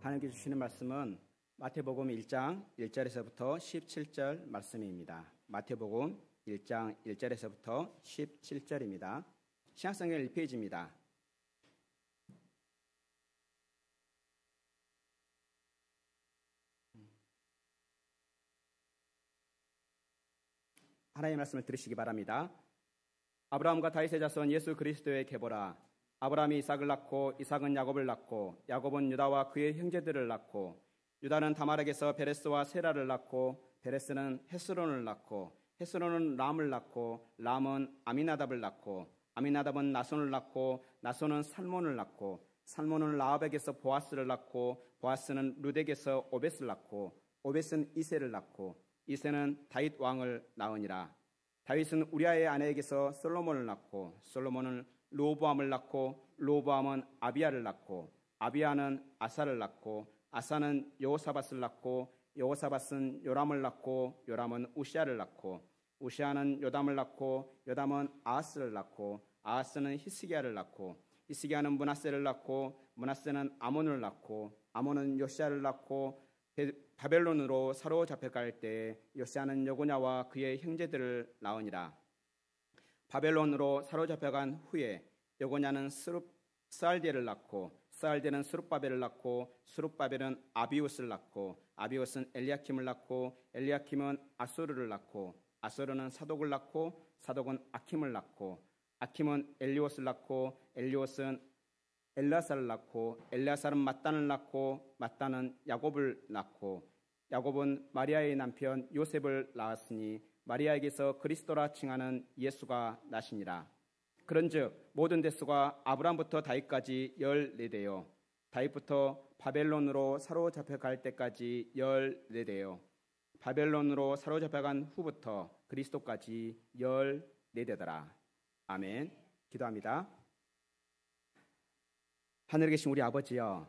하나님께 주시는 말씀은 마태복음 1장 1절에서부터 17절 말씀입니다. 마태복음 1장 1절에서부터 17절입니다. 신약성경 1페이지입니다. 하나님의 말씀을 들으시기 바랍니다. 아브라함과 다윗의 자손 예수 그리스도의 계보라. 아브라함이 이삭을 낳고 이삭은 야곱을 낳고 야곱은 유다와 그의 형제들을 낳고 유다는 다말에게서 베레스와 세라를 낳고 베레스는 헤스론을 낳고 헤스론은 람을 낳고 람은 아미나답을 낳고 아미나답은 나손을 낳고 나손은 살몬을 낳고 살몬은 라합에게서 보아스를 낳고 보아스는 룻에게서 오벳을 낳고 오벳은 이새를 낳고 이새는 다윗 왕을 낳으니라. 다윗은 우리아의 아내에게서 솔로몬을 낳고 솔로몬은 르호보암을 낳고 르호보암은 아비야를 낳고 아비야는 아사를 낳고 아사는 여호사밧을 낳고 여호사밧은 요람을 낳고 요람은 우시아를 낳고 우시아는 요담을 낳고 요담은 아하스를 낳고 아하스는 히스기야를 낳고 히스기야는 므낫세를 낳고 므낫세는 아몬을 낳고 아몬은 요시야를 낳고 바벨론으로 사로잡혀갈 때에 요시야는 여고냐와 그의 형제들을 낳으니라. 바벨론으로 사로잡혀간 후에 여고냐는 스알디엘을 낳고 스알디엘은 스룹바벨을 낳고 스룹바벨은 아비웃을 낳고 아비웃은 엘리야킴을 낳고 엘리야킴은 아소르를 낳고 아소르는 사독을 낳고 사독은 아킴을 낳고 아킴은 엘리옷을 낳고 엘리옷은 엘라사를 낳고 엘라사는 mat단을 낳고 mat단은 야곱을 낳고 야곱은 마리아의 남편 요셉을 낳았으니 마리아에게서 그리스도라 칭하는 예수가 나시니라. 그런즉 모든 대수가 아브라함부터 다윗까지 14대요 다윗부터 바벨론으로 사로잡혀갈 때까지 14대요 바벨론으로 사로잡혀간 후부터 그리스도까지 14대더라. 아멘. 기도합니다. 하늘에 계신 우리 아버지여,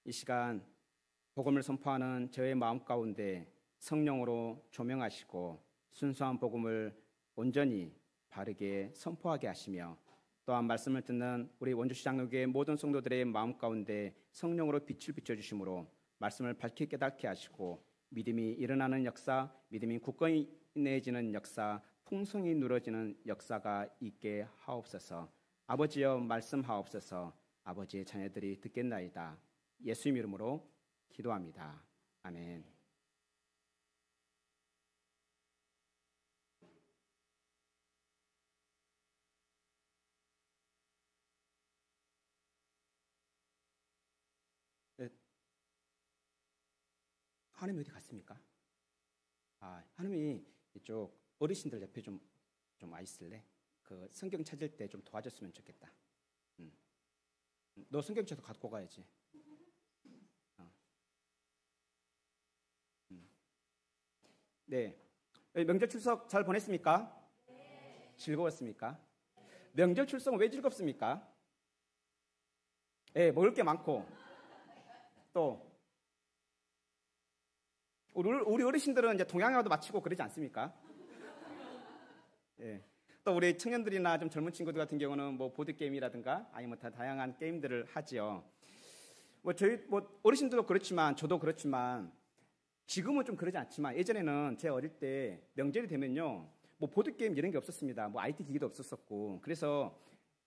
이 시간 복음을 선포하는 저의 마음 가운데 성령으로 조명하시고 순수한 복음을 온전히 바르게 선포하게 하시며 또한 말씀을 듣는 우리 원주시 장로교회 모든 성도들의 마음 가운데 성령으로 빛을 비춰주심으로 말씀을 밝게 깨닫게 하시고 믿음이 일어나는 역사, 믿음이 굳건해지는 역사, 풍성히 누러지는 역사가 있게 하옵소서. 아버지여 말씀하옵소서. 아버지의 자녀들이 듣겠나이다. 예수님 이름으로 기도합니다. 아멘. 하나님 어디 갔습니까? 하나님이 이쪽 어르신들 옆에 좀 와 있을래? 그 성경 찾을 때 좀 도와줬으면 좋겠다. 너 성경책도 갖고 가야지. 네. 명절 출석 잘 보냈습니까? 네. 즐거웠습니까? 명절 출석은 왜 즐겁습니까? 네, 먹을 게 많고 또 우리 어르신들은 이제 동양화도 마치고 그러지 않습니까? 예. 또 우리 청년들이나 좀 젊은 친구들 같은 경우는 뭐 보드 게임이라든가 아니면 다 다양한 게임들을 하지요. 저희 어르신들도 그렇지만 저도 그렇지만 지금은 좀 그러지 않지만 예전에는 제 어릴 때 명절이 되면요 뭐 보드 게임 이런 게 없었습니다. 뭐 IT 기기도 없었었고 그래서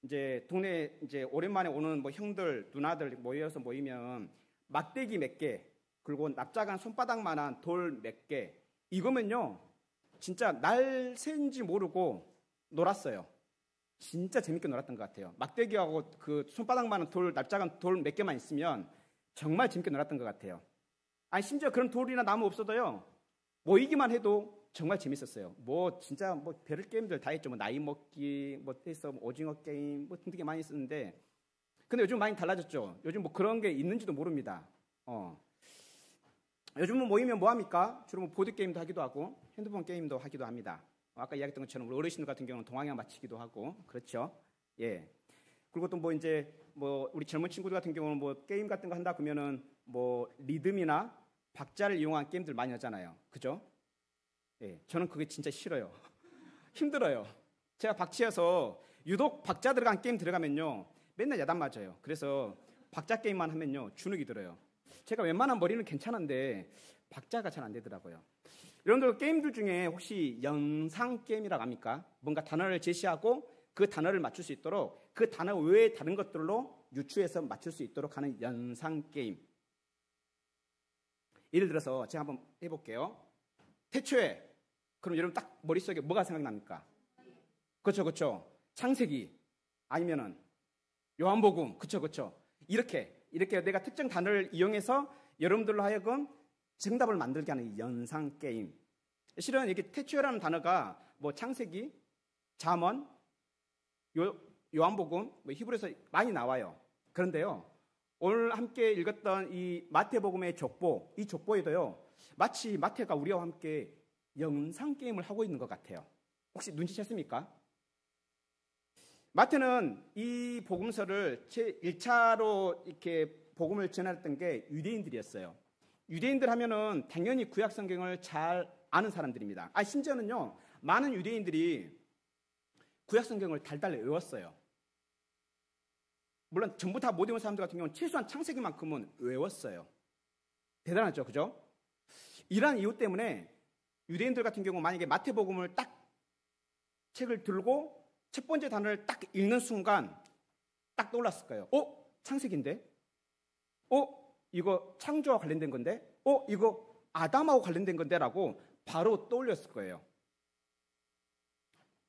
이제 동네 이제 오랜만에 오는 뭐 형들 누나들 모이면 막대기 몇 개 그리고 납작한 손바닥만한 돌 몇 개 이거면요 진짜 날 새인지 모르고 놀았어요. 진짜 재밌게 놀았던 것 같아요. 막대기하고 그 손바닥만한 납작한 돌 몇 개만 있으면 정말 재밌게 놀았던 것 같아요. 아니 심지어 그런 돌이나 나무 없어도요 모이기만 해도 정말 재밌었어요. 뭐 진짜 뭐 별의 게임들 다 했죠. 뭐 나이 먹기 뭐 해서 오징어 게임 뭐 등등이 많이 있었는데 근데 요즘 많이 달라졌죠. 요즘 뭐 그런 게 있는지도 모릅니다. 요즘은 모이면 뭐 합니까? 주로 뭐 보드 게임도 하기도 하고 핸드폰 게임도 하기도 합니다. 아까 이야기했던 것처럼 우리 어르신들 같은 경우는 동양화 마치기도 하고 그렇죠. 예. 그리고 또 뭐 이제 뭐 우리 젊은 친구들 같은 경우는 뭐 게임 같은 거 한다 그러면은 뭐 리듬이나 박자를 이용한 게임들 많이 하잖아요. 그죠? 예. 저는 그게 진짜 싫어요. 힘들어요. 제가 박치여서 유독 박자 들어간 게임 들어가면요 맨날 야단 맞아요. 그래서 박자 게임만 하면요 주눅이 들어요. 제가 웬만한 머리는 괜찮은데 박자가 잘 안 되더라고요. 여러분들 게임들 중에 혹시 연상 게임이라고 합니까? 뭔가 단어를 제시하고 그 단어를 맞출 수 있도록 그 단어 외에 다른 것들로 유추해서 맞출 수 있도록 하는 연상 게임. 예를 들어서 제가 한번 해볼게요. 태초에, 그럼 여러분 딱 머릿속에 뭐가 생각납니까? 그렇죠. 창세기 아니면은 요한복음, 그렇죠. 이렇게 내가 특정 단어를 이용해서 여러분들로 하여금 정답을 만들게 하는 연상 게임. 실은 이게 태초라는 단어가 뭐 창세기, 잠언, 요한복음, 뭐 히브리서 많이 나와요. 그런데요, 오늘 함께 읽었던 이 마태복음의 족보, 이 족보에도요, 마치 마태가 우리와 함께 연상 게임을 하고 있는 것 같아요. 혹시 눈치챘습니까? 마태는 이 복음서를 제 1차로 이렇게 복음을 전했던 게 유대인들이었어요. 유대인들 하면은 당연히 구약 성경을 잘 아는 사람들입니다. 심지어는요, 많은 유대인들이 구약 성경을 달달 외웠어요. 물론 전부 다 못 외운 사람들 같은 경우는 최소한 창세기만큼은 외웠어요. 대단하죠, 그죠? 이러한 이유 때문에 유대인들 같은 경우 만약에 마태복음을 딱 책을 들고 첫 번째 단어를 딱 읽는 순간 딱 떠올랐을 거예요. 창세기인데? 이거 창조와 관련된 건데? 이거 아담하고 관련된 건데? 라고 바로 떠올렸을 거예요.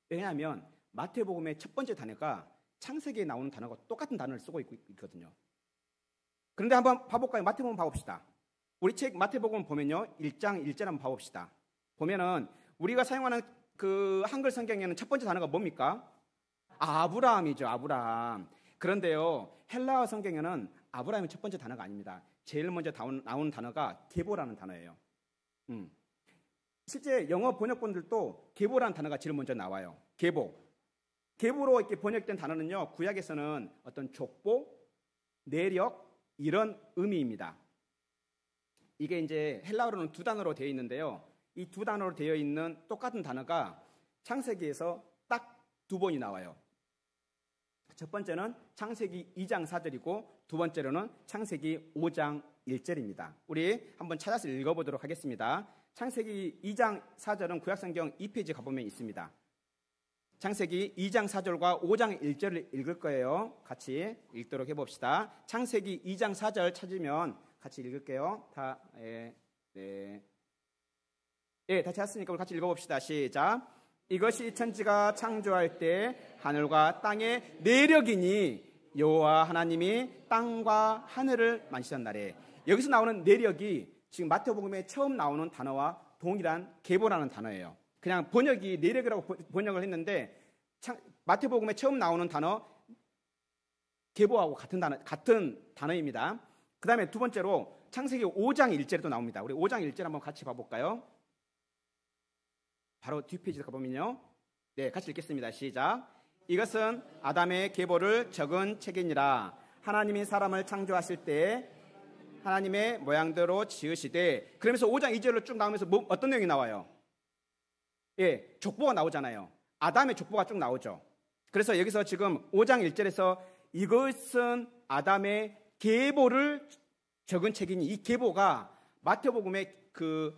왜냐하면 마태복음의 첫 번째 단어가 창세기에 나오는 단어가 똑같은 단어를 쓰고 있거든요. 그런데 한번 봐볼까요? 마태복음 봐봅시다. 우리 책 마태복음 보면요, 1장 1절 한번 봐봅시다. 보면은 우리가 사용하는 그 한글 성경에는 첫 번째 단어가 뭡니까? 아브라함이죠, 아브라함. 그런데요, 헬라어 성경에는 아브라함이 첫 번째 단어가 아닙니다. 제일 먼저 나오는 단어가 계보라는 단어예요. 실제 영어 번역본들도 계보라는 단어가 제일 먼저 나와요. 계보로 이렇게 번역된 단어는요, 구약에서는 어떤 족보, 내력 이런 의미입니다. 이게 이제 헬라어로는 두 단어로 되어 있는데요. 이 두 단어로 되어 있는 똑같은 단어가 창세기에서 딱 두 번이 나와요. 첫 번째는 창세기 2장 4절이고 두 번째로는 창세기 5장 1절입니다. 우리 한번 찾아서 읽어보도록 하겠습니다. 창세기 2장 4절은 구약성경 2페이지 가보면 있습니다. 창세기 2장 4절과 5장 1절을 읽을 거예요. 같이 읽도록 해봅시다. 창세기 2장 4절 찾으면 같이 읽을게요. 다 찾았으니까 우리 같이 읽어봅시다. 시작. 이것이 천지가 창조할 때 하늘과 땅의 내력이니 여호와 하나님이 땅과 하늘을 만지던 날에. 여기서 나오는 내력이 지금 마태복음에 처음 나오는 단어와 동일한 계보라는 단어예요. 그냥 번역이 내력이라고 번역을 했는데 마태복음에 처음 나오는 단어 계보하고 같은 단어입니다. 그 다음에 두 번째로 창세기 5장 1절에도 나옵니다. 우리 5장 1절 한번 같이 봐볼까요? 바로 뒷페이지에 가보면요. 같이 읽겠습니다. 시작. 이것은 아담의 계보를 적은 책이니라. 하나님이 사람을 창조하실 때 하나님의 모양대로 지으시되. 그러면서 5장 2절로 쭉 나오면서 어떤 내용이 나와요? 족보가 나오잖아요. 아담의 족보가 쭉 나오죠. 그래서 여기서 지금 5장 1절에서 이것은 아담의 계보를 적은 책이니, 이 계보가 마태복음의 그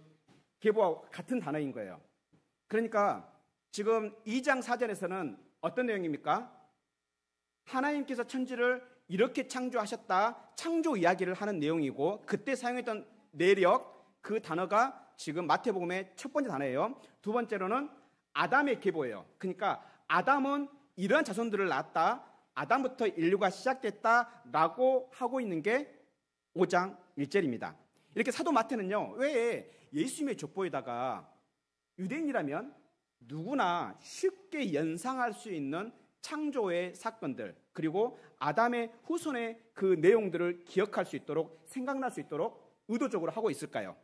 계보와 같은 단어인 거예요. 그러니까 지금 2장 4절에서는 어떤 내용입니까? 하나님께서 천지를 이렇게 창조하셨다, 창조 이야기를 하는 내용이고, 그때 사용했던 내력, 그 단어가 지금 마태복음의 첫 번째 단어예요. 두 번째로는 아담의 계보예요. 그러니까 아담은 이러한 자손들을 낳았다, 아담부터 인류가 시작됐다라고 하고 있는 게 5장 1절입니다. 이렇게 사도 마태는요, 왜 예수님의 족보에다가 유대인이라면 누구나 쉽게 연상할 수 있는 창조의 사건들, 그리고 아담의 후손의 그 내용들을 기억할 수 있도록, 생각날 수 있도록 의도적으로 하고 있을까요?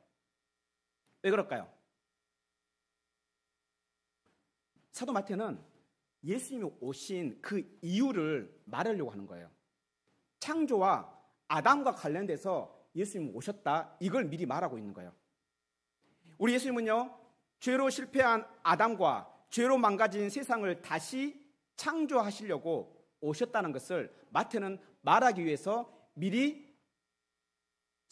왜 그럴까요? 사도 마태는 예수님이 오신 그 이유를 말하려고 하는 거예요. 창조와 아담과 관련돼서 예수님이 오셨다, 이걸 미리 말하고 있는 거예요. 우리 예수님은요, 죄로 실패한 아담과 죄로 망가진 세상을 다시 창조하시려고 오셨다는 것을 마태는 말하기 위해서 미리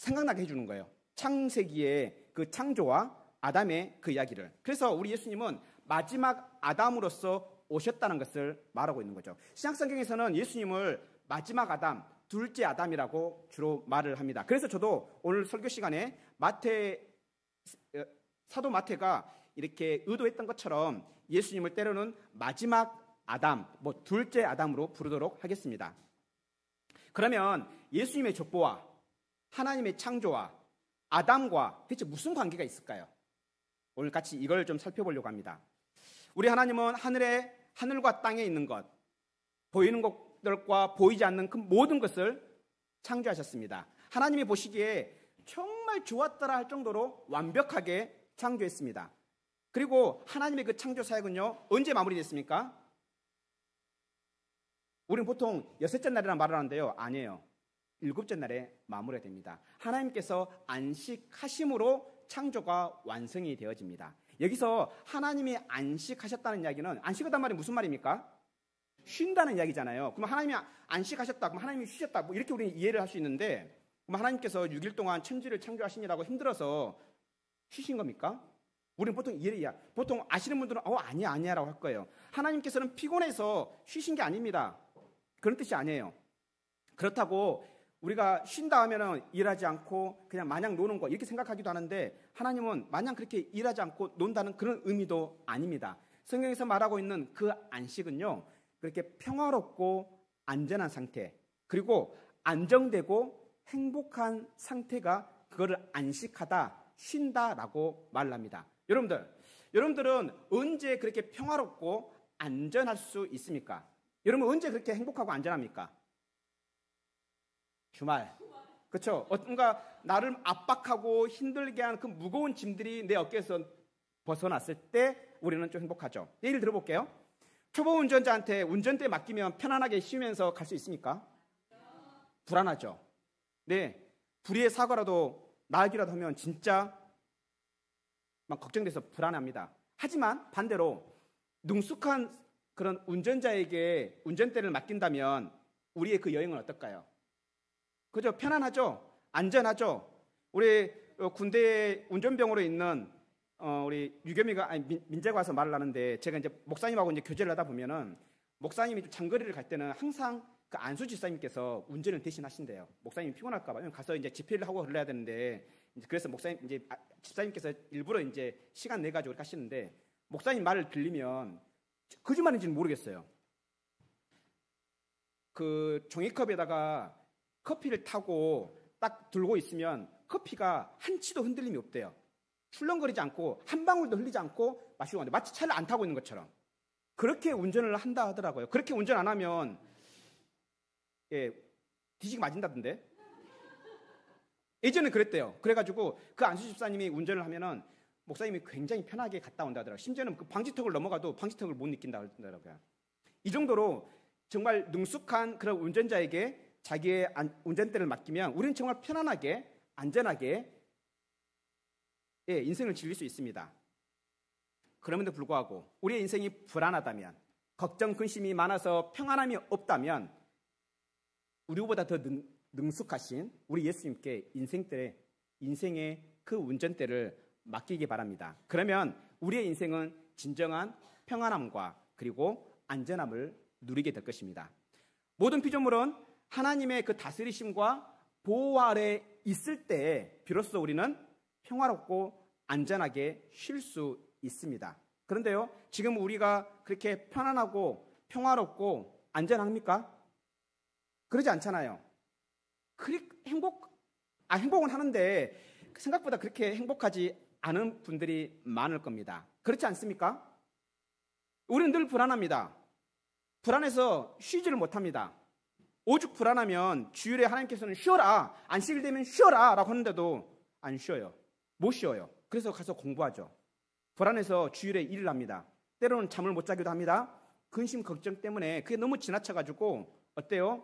생각나게 해주는 거예요. 창세기의 그 창조와 아담의 그 이야기를. 그래서 우리 예수님은 마지막 아담으로서 오셨다는 것을 말하고 있는 거죠. 신약성경에서는 예수님을 마지막 아담, 둘째 아담이라고 주로 말을 합니다. 그래서 저도 오늘 설교 시간에 사도 마태가 이렇게 의도했던 것처럼 예수님을 때로는 마지막 아담, 둘째 아담으로 부르도록 하겠습니다. 그러면 예수님의 족보와 하나님의 창조와 아담과 대체 무슨 관계가 있을까요? 오늘 같이 이걸 좀 살펴보려고 합니다. 우리 하나님은 하늘과 땅에 있는 것, 보이는 것들과 보이지 않는 그 모든 것을 창조하셨습니다. 하나님이 보시기에 정말 좋았더라 할 정도로 완벽하게 창조했습니다. 그리고 하나님의 그 창조 사역은요, 언제 마무리됐습니까? 우리는 보통 6째 날이라는 말을 하는데요, 아니에요. 7째 날에 마무리가 됩니다. 하나님께서 안식하심으로 창조가 완성이 되어집니다. 여기서 하나님이 안식하셨다는 이야기는, 안식하다는 말이 무슨 말입니까? 쉰다는 이야기잖아요. 그럼 하나님이 안식하셨다, 그럼 하나님이 쉬셨다, 이렇게 우리는 이해를 할 수 있는데, 그럼 하나님께서 6일 동안 천지를 창조하시느라고 힘들어서 쉬신 겁니까? 우리는 보통 보통 아시는 분들은 아니야 라고 할 거예요. 하나님께서는 피곤해서 쉬신 게 아닙니다. 그런 뜻이 아니에요. 그렇다고 우리가 쉰다 하면은 일하지 않고 그냥 마냥 노는 거 이렇게 생각하기도 하는데, 하나님은 마냥 그렇게 일하지 않고 논다는 그런 의미도 아닙니다. 성경에서 말하고 있는 그 안식은요, 그렇게 평화롭고 안전한 상태, 그리고 안정되고 행복한 상태가 그거를 안식하다, 쉰다라고 말을 합니다. 여러분들은 언제 그렇게 평화롭고 안전할 수 있습니까? 여러분 언제 그렇게 행복하고 안전합니까? 주말. 그렇죠? 뭔가 나를 압박하고 힘들게 하는 그 무거운 짐들이 내 어깨에서 벗어났을 때 우리는 좀 행복하죠. 예를 들어볼게요. 초보 운전자한테 운전대 맡기면 편안하게 쉬면서 갈 수 있습니까? 불안하죠. 네, 불의의 사고라도 나기라도 하면 진짜 막 걱정돼서 불안합니다. 하지만 반대로 능숙한 그런 운전자에게 운전대를 맡긴다면 우리의 그 여행은 어떨까요? 그죠? 편안하죠? 안전하죠? 우리 군대 운전병으로 있는 우리 유겸이가 민재가 와서 말을 하는데, 제가 이제 목사님하고 이제 교제를 하다 보면은 목사님이 좀 장거리를 갈 때는 항상 그 안수 집사님께서 운전을 대신 하신대요. 목사님이 피곤할까봐. 가서 이제 집회를 하고 그래야 되는데, 그래서 집사님께서 일부러 이제 시간 내 가지고 가시는데, 목사님 말을 들리면 거짓말인지는 모르겠어요. 그 종이컵에다가 커피를 타고 딱 들고 있으면 커피가 한 치도 흔들림이 없대요. 출렁거리지 않고 한 방울도 흘리지 않고 마시고 가는데, 마치 차를 안 타고 있는 것처럼 그렇게 운전을 한다 하더라고요. 그렇게 운전 안 하면 뒤지게 맞은다던데. 예전에 그랬대요. 그래가지고 그 안수 집사님이 운전을 하면은 목사님이 굉장히 편하게 갔다 온다 하더라고요. 심지어는 그 방지턱을 넘어가도 방지턱을 못 느낀다 하더라고요. 이 정도로 정말 능숙한 그런 운전자에게 자기의 운전대를 맡기면 우리는 정말 편안하게 안전하게 인생을 즐길 수 있습니다. 그럼에도 불구하고 우리의 인생이 불안하다면, 걱정 근심이 많아서 평안함이 없다면 우리보다 더 능숙하신 우리 예수님께 인생의 그 운전대를 맡기기 바랍니다. 그러면 우리의 인생은 진정한 평안함과 그리고 안전함을 누리게 될 것입니다. 모든 피조물은 하나님의 그 다스리심과 보호 아래 있을 때 비로소 우리는 평화롭고 안전하게 쉴 수 있습니다. 그런데요, 지금 우리가 그렇게 편안하고 평화롭고 안전합니까? 그러지 않잖아요. 행복은 하는데 생각보다 그렇게 행복하지 않은 분들이 많을 겁니다. 그렇지 않습니까? 우리는 늘 불안합니다. 불안해서 쉬지를 못합니다. 오죽 불안하면 주일에 하나님께서는 쉬어라, 안식일 되면 쉬어라 라고 하는데도 안 쉬어요. 못 쉬어요. 그래서 가서 공부하죠. 불안해서 주일에 일을 합니다. 때로는 잠을 못 자기도 합니다. 근심 걱정 때문에 그게 너무 지나쳐가지고 어때요?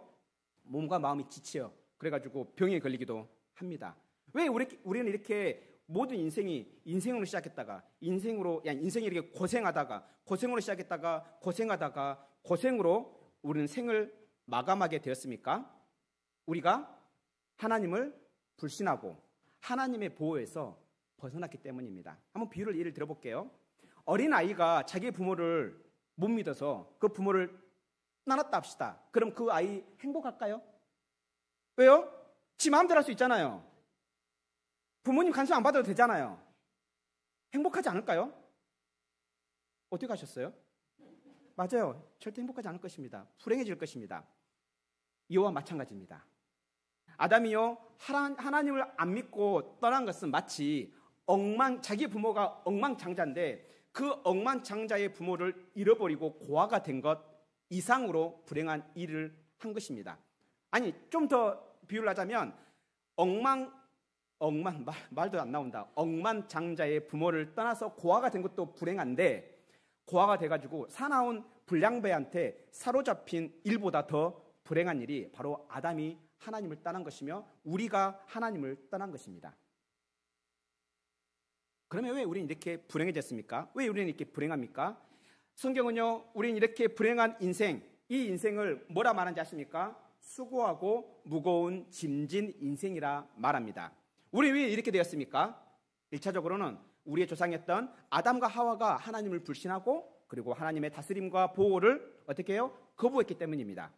몸과 마음이 지쳐요. 그래가지고 병에 걸리기도 합니다. 왜 우리는 이렇게 모든 인생으로 시작했다가 인생이 이렇게 고생으로 시작했다가 고생으로 우리는 생을 마감하게 되었습니까? 우리가 하나님을 불신하고 하나님의 보호에서 벗어났기 때문입니다. 한번 예를 들어볼게요. 어린아이가 자기 부모를 못 믿어서 그 부모를 떠났다 합시다. 그럼 그 아이 행복할까요? 왜요? 지 마음대로 할 수 있잖아요. 부모님 간섭 안 받아도 되잖아요. 행복하지 않을까요? 어떻게 하셨어요? 맞아요. 절대 행복하지 않을 것입니다. 불행해질 것입니다. 이와 마찬가지입니다. 아담이요, 하나님을 안 믿고 떠난 것은 마치 자기 부모가 억만장자인데 그 억만장자의 부모를 잃어버리고 고아가 된 것 이상으로 불행한 일을 한 것입니다. 아니, 좀 더 비유를 하자면 말도 안 나온다. 억만장자의 부모를 떠나서 고아가 된 것도 불행한데 고아가 돼가지고 사나운 불량배한테 사로잡힌 일보다 더 불행한 일이 바로 아담이 하나님을 떠난 것이며 우리가 하나님을 떠난 것입니다. 그러면 왜 우리는 이렇게 불행해졌습니까? 왜 우리는 이렇게 불행합니까? 성경은요, 우리는 이렇게 불행한 인생, 이 인생을 뭐라 말하는지 아십니까? 수고하고 무거운 짐진 인생이라 말합니다. 우리 왜 이렇게 되었습니까? 1차적으로는 우리의 조상이었던 아담과 하와가 하나님을 불신하고 그리고 하나님의 다스림과 보호를 어떻게 해요? 거부했기 때문입니다.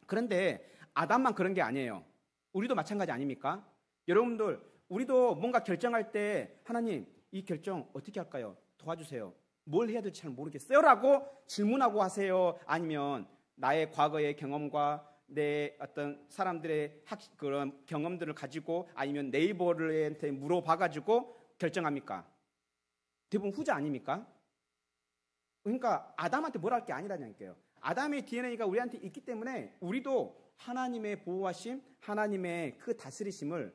그런데 아담만 그런 게 아니에요. 우리도 마찬가지 아닙니까? 여러분들, 우리도 뭔가 결정할 때 하나님, 이 결정 어떻게 할까요? 도와주세요. 뭘 해야 될지 잘 모르겠어요 라고 질문하고 하세요? 아니면 나의 과거의 경험과 내 어떤 사람들의 그런 경험들을 가지고 아니면 네이버한테 물어봐가지고 결정합니까? 대부분 후자 아닙니까? 그러니까 아담한테 뭘 할 게 아니라니까요. 아담의 DNA가 우리한테 있기 때문에 우리도 하나님의 보호하심, 하나님의 그 다스리심을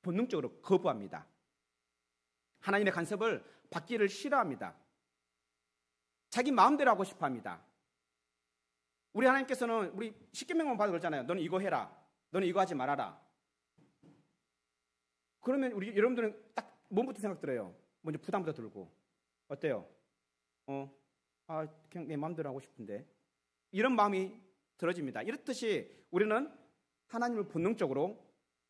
본능적으로 거부합니다. 하나님의 간섭을 받기를 싫어합니다. 자기 마음대로 하고 싶어합니다. 우리 하나님께서는 우리 십계명만 봐도 그러잖아요. 너는 이거 해라. 너는 이거 하지 말아라. 그러면 우리 여러분들은 딱 뭐부터 생각 들어요? 먼저 부담부터 들고 어때요? 그냥 내 마음대로 하고 싶은데 이런 마음이 들어집니다. 이렇듯이 우리는 하나님을 본능적으로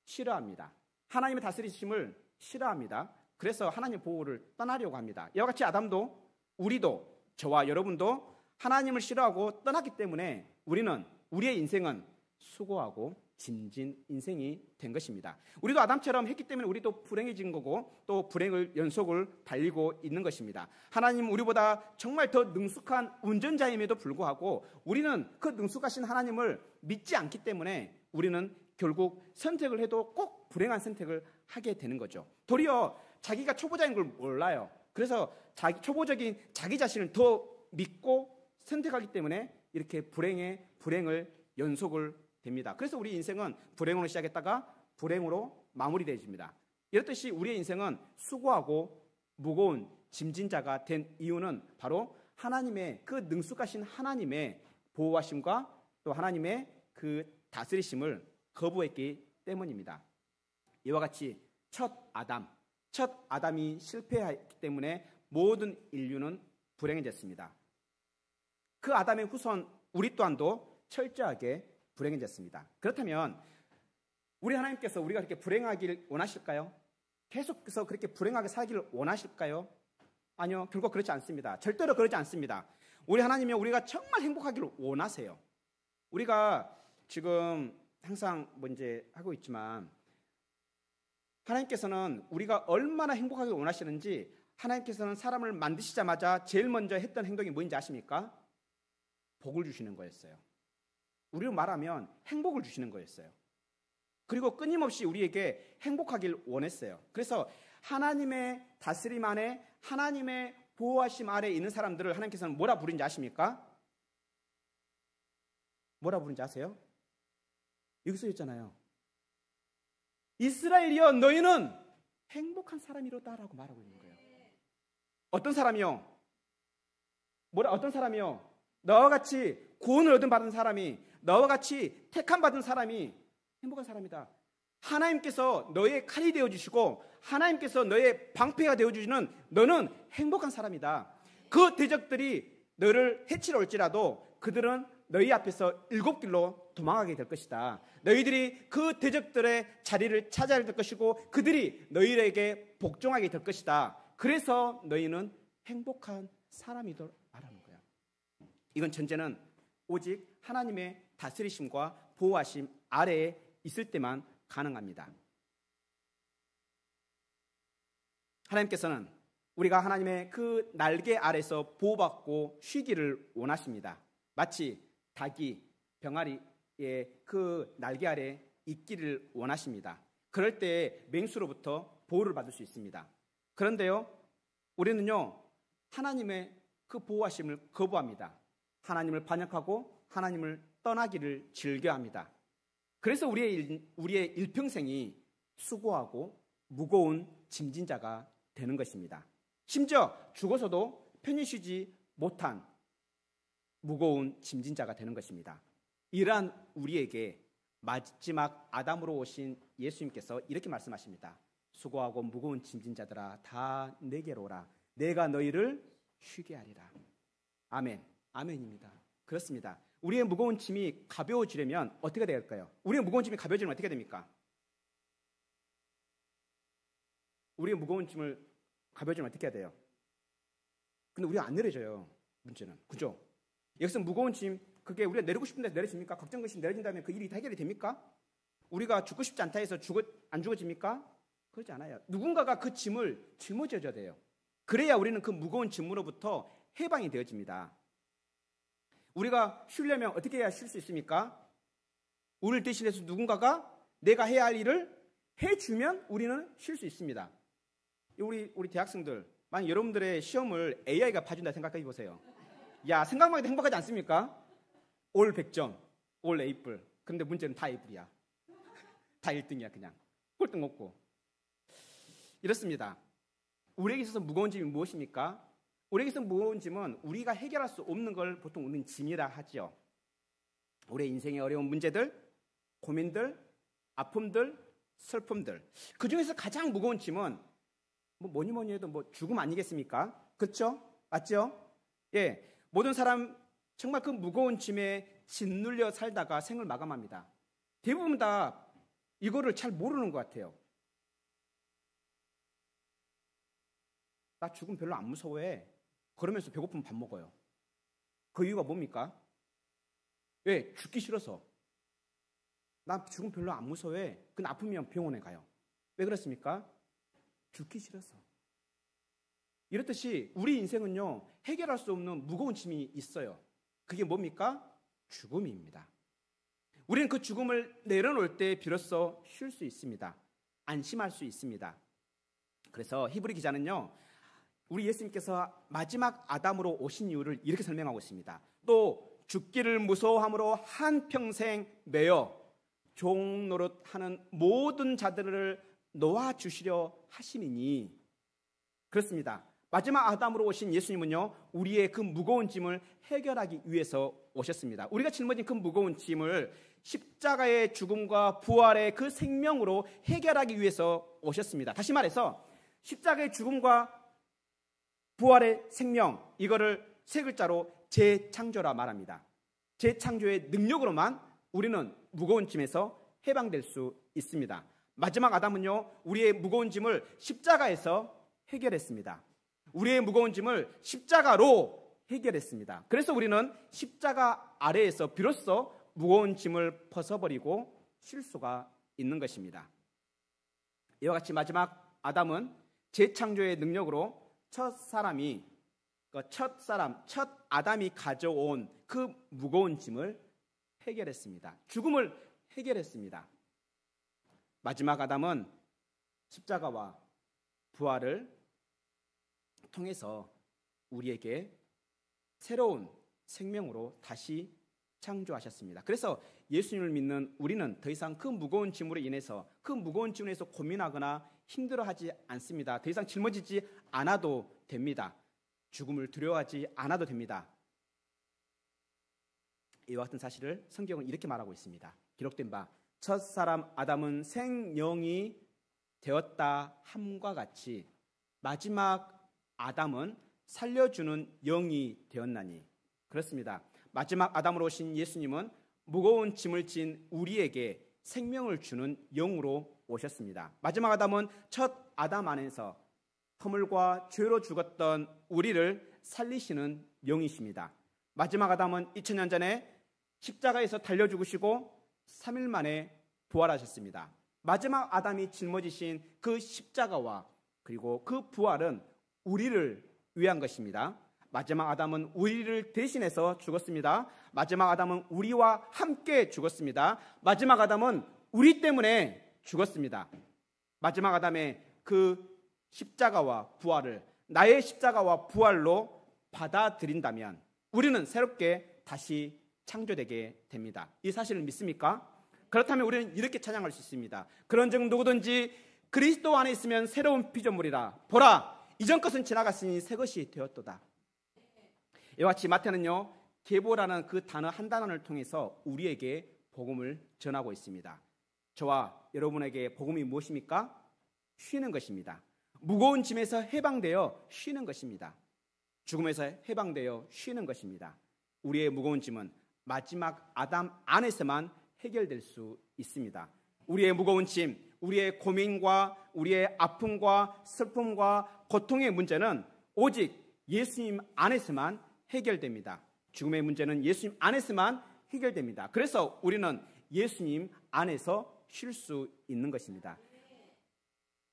싫어합니다. 하나님의 다스리심을 싫어합니다. 그래서 하나님의 보호를 떠나려고 합니다. 이와 같이 아담도 우리도 저와 여러분도 하나님을 싫어하고 떠났기 때문에 우리의 인생은 수고하고 짐진 인생이 된 것입니다. 우리도 아담처럼 했기 때문에 우리도 불행해진 거고 또 불행을 연속을 달리고 있는 것입니다. 하나님은 우리보다 정말 더 능숙한 운전자임에도 불구하고 우리는 그 능숙하신 하나님을 믿지 않기 때문에 우리는 결국 선택을 해도 꼭 불행한 선택을 하게 되는 거죠. 도리어 자기가 초보자인 걸 몰라요. 그래서 초보적인 자기 자신을 더 믿고 선택하기 때문에 이렇게 불행을 연속을 됩니다. 그래서 우리 인생은 불행으로 시작했다가 불행으로 마무리되어집니다. 이렇듯이 우리의 인생은 수고하고 무거운 짐진 자가 된 이유는 바로 하나님의 그 능숙하신 하나님의 보호하심과 또 하나님의 그 다스리심을 거부했기 때문입니다. 이와 같이 첫 아담이 실패했기 때문에 모든 인류는 불행해졌습니다. 그 아담의 후손 우리 또한도 철저하게 불행해졌습니다. 그렇다면 우리 하나님께서 우리가 그렇게 불행하길 원하실까요? 계속해서 그렇게 불행하게 살기를 원하실까요? 아니요, 결국 그렇지 않습니다. 절대로 그렇지 않습니다. 우리 하나님이 우리가 정말 행복하기를 원하세요. 우리가 지금 항상 이제 하고 있지만 하나님께서는 우리가 얼마나 행복하길 원하시는지 하나님께서는 사람을 만드시자마자 제일 먼저 했던 행동이 뭔지 아십니까? 복을 주시는 거였어요. 우리로 말하면 행복을 주시는 거였어요. 그리고 끊임없이 우리에게 행복하길 원했어요. 그래서 하나님의 다스림 안에 하나님의 보호하심 아래 있는 사람들을 하나님께서는 뭐라 부른지 아십니까? 뭐라 부른지 아세요? 여기 써 있잖아요. 이스라엘이여 너희는 행복한 사람이로다라고 말하고 있는 거예요. 어떤 사람이요? 어떤 사람이요? 너와 같이 구원을 얻은 받은 사람이, 너와 같이 택함 받은 사람이 행복한 사람이다. 하나님께서 너의 칼이 되어주시고 하나님께서 너의 방패가 되어주시는 너는 행복한 사람이다. 그 대적들이 너를 해치러 올지라도 그들은 너희 앞에서 일곱 길로 도망가게 될 것이다. 너희들이 그 대적들의 자리를 차지하게 될 것이고 그들이 너희에게 복종하게 될 것이다. 그래서 너희는 행복한 사람이도록 말하는 거야. 이건 전제는 오직 하나님의 다스리심과 보호하심 아래에 있을 때만 가능합니다. 하나님께서는 우리가 하나님의 그 날개 아래서 보호받고 쉬기를 원하십니다. 마치 닭이 병아리의 그 날개 아래 있기를 원하십니다. 그럴 때 맹수로부터 보호를 받을 수 있습니다. 그런데요, 우리는요 하나님의 그 보호하심을 거부합니다. 하나님을 반역하고 하나님을 떠나기를 즐겨합니다. 그래서 우리의 일평생이 수고하고 무거운 짐진 자가 되는 것입니다. 심지어 죽어서도 편히 쉬지 못한 무거운 짐진 자가 되는 것입니다. 이러한 우리에게 마지막 아담으로 오신 예수님께서 이렇게 말씀하십니다. 수고하고 무거운 짐진 자들아 다 내게로 오라. 내가 너희를 쉬게 하리라. 아멘. 아멘입니다. 그렇습니다. 우리의 무거운 짐이 가벼워지려면 어떻게 될까요? 우리의 무거운 짐이 가벼워지면 어떻게 됩니까? 우리의 무거운 짐을 가벼워지면 어떻게 해야 돼요? 근데 우리가 안 내려져요. 문제는. 그죠? 여기서 무거운 짐, 그게 우리가 내리고 싶은데 내려집니까? 걱정것이 내려진다면 그 일이 해결이 됩니까? 우리가 죽고 싶지 않다 해서 안 죽어집니까? 그러지 않아요. 누군가가 그 짐을 짊어져줘야 돼요. 그래야 우리는 그 무거운 짐으로부터 해방이 되어집니다. 우리가 쉬려면 어떻게 해야 쉴 수 있습니까? 우리를 대신해서 누군가가 내가 해야 할 일을 해주면 우리는 쉴 수 있습니다. 우리 대학생들, 만약 여러분들의 시험을 AI가 봐준다 생각해 보세요. 야, 생각만 해도 행복하지 않습니까? 올 100점, 올 A뿔. 그런데 문제는 다 A뿔이야. 다 1등이야 그냥. 꼴등 없고. 이렇습니다. 우리에게 있어서 무거운 짐이 무엇입니까? 우리에게 있어서 무거운 짐은 우리가 해결할 수 없는 걸 보통 우리는 짐이라 하죠. 우리의 인생의 어려운 문제들, 고민들, 아픔들, 슬픔들. 그 중에서 가장 무거운 짐은 뭐니 해도 죽음 아니겠습니까? 그렇죠? 맞죠? 예, 모든 사람 정말 그 무거운 짐에 짓눌려 살다가 생을 마감합니다. 대부분 다 이거를 잘 모르는 것 같아요. 나 죽음 별로 안 무서워해. 그러면서 배고프면 밥 먹어요. 그 이유가 뭡니까? 왜? 죽기 싫어서. 나 죽음 별로 안 무서워해. 근데 아프면 병원에 가요. 왜 그렇습니까? 죽기 싫어서. 이렇듯이 우리 인생은요, 해결할 수 없는 무거운 짐이 있어요. 그게 뭡니까? 죽음입니다. 우리는 그 죽음을 내려놓을 때 비로소 쉴 수 있습니다. 안심할 수 있습니다. 그래서 히브리 기자는요, 우리 예수님께서 마지막 아담으로 오신 이유를 이렇게 설명하고 있습니다. 또 죽기를 무서워함으로 한평생 매여 종 노릇하는 모든 자들을 놓아주시려 하심이니. 그렇습니다. 마지막 아담으로 오신 예수님은요, 우리의 그 무거운 짐을 해결하기 위해서 오셨습니다. 우리가 짊어진 그 무거운 짐을 십자가의 죽음과 부활의 그 생명으로 해결하기 위해서 오셨습니다. 다시 말해서 십자가의 죽음과 부활의 생명, 이거를 세 글자로 재창조라 말합니다. 재창조의 능력으로만 우리는 무거운 짐에서 해방될 수 있습니다. 마지막 아담은요, 우리의 무거운 짐을 십자가에서 해결했습니다. 우리의 무거운 짐을 십자가로 해결했습니다. 그래서 우리는 십자가 아래에서 비로소 무거운 짐을 벗어버리고 쉴 수가 있는 것입니다. 이와 같이 마지막 아담은 재창조의 능력으로 첫 아담이 가져온 그 무거운 짐을 해결했습니다. 죽음을 해결했습니다. 마지막 아담은 십자가와 부활을 통해서 우리에게 새로운 생명으로 다시 창조하셨습니다. 그래서 예수님을 믿는 우리는 더 이상 그 무거운 짐으로 인해서 고민하거나 힘들어하지 않습니다. 더 이상 짊어지지 않아도 됩니다. 죽음을 두려워하지 않아도 됩니다. 이와 같은 사실을 성경은 이렇게 말하고 있습니다. 기록된 바 첫사람 아담은 생령이 되었다 함과 같이 마지막 아담은 살려주는 영이 되었나니. 그렇습니다. 마지막 아담으로 오신 예수님은 무거운 짐을 진 우리에게 생명을 주는 영으로 오셨습니다. 마지막 아담은 첫 아담 안에서 허물과 죄로 죽었던 우리를 살리시는 영이십니다. 마지막 아담은 2000년 전에 십자가에서 달려 죽으시고 3일 만에 부활하셨습니다. 마지막 아담이 짊어지신 그 십자가와 그리고 그 부활은 우리를 위한 것입니다. 마지막 아담은 우리를 대신해서 죽었습니다. 마지막 아담은 우리와 함께 죽었습니다. 마지막 아담은 우리 때문에 죽었습니다. 마지막 아담의 그 십자가와 부활을 나의 십자가와 부활로 받아들인다면 우리는 새롭게 다시 창조되게 됩니다. 이 사실을 믿습니까? 그렇다면 우리는 이렇게 찬양할 수 있습니다. 그런즉 누구든지 그리스도 안에 있으면 새로운 피조물이라. 보라, 이전 것은 지나갔으니 새 것이 되었도다. 이와 같이 마태는요, 계보라는 그 단어 한 단어를 통해서 우리에게 복음을 전하고 있습니다. 저와 여러분에게 복음이 무엇입니까? 쉬는 것입니다. 무거운 짐에서 해방되어 쉬는 것입니다. 죽음에서 해방되어 쉬는 것입니다. 우리의 무거운 짐은 마지막 아담 안에서만 해결될 수 있습니다. 우리의 무거운 짐, 우리의 고민과 우리의 아픔과 슬픔과 고통의 문제는 오직 예수님 안에서만 해결됩니다. 죽음의 문제는 예수님 안에서만 해결됩니다. 그래서 우리는 예수님 안에서 쉴 수 있는 것입니다.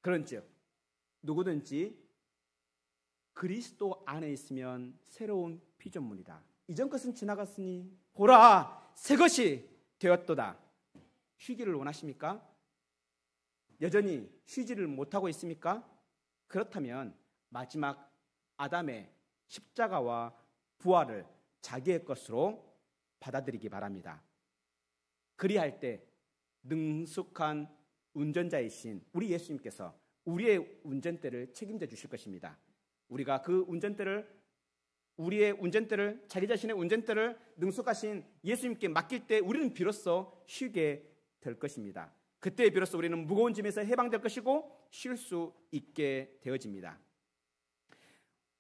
그런즉 누구든지 그리스도 안에 있으면 새로운 피조물이다. 이전 것은 지나갔으니 보라, 새 것이 되었도다. 쉬기를 원하십니까? 여전히 쉬지를 못하고 있습니까? 그렇다면 마지막 아담의 십자가와 부활을 자기의 것으로 받아들이기 바랍니다. 그리할 때 능숙한 운전자이신 우리 예수님께서 우리의 운전대를 책임져 주실 것입니다. 우리가 그 우리의 운전대를, 자기 자신의 운전대를 능숙하신 예수님께 맡길 때 우리는 비로소 쉬게 될 것입니다. 그때 비로소 우리는 무거운 짐에서 해방될 것이고 쉴 수 있게 되어집니다.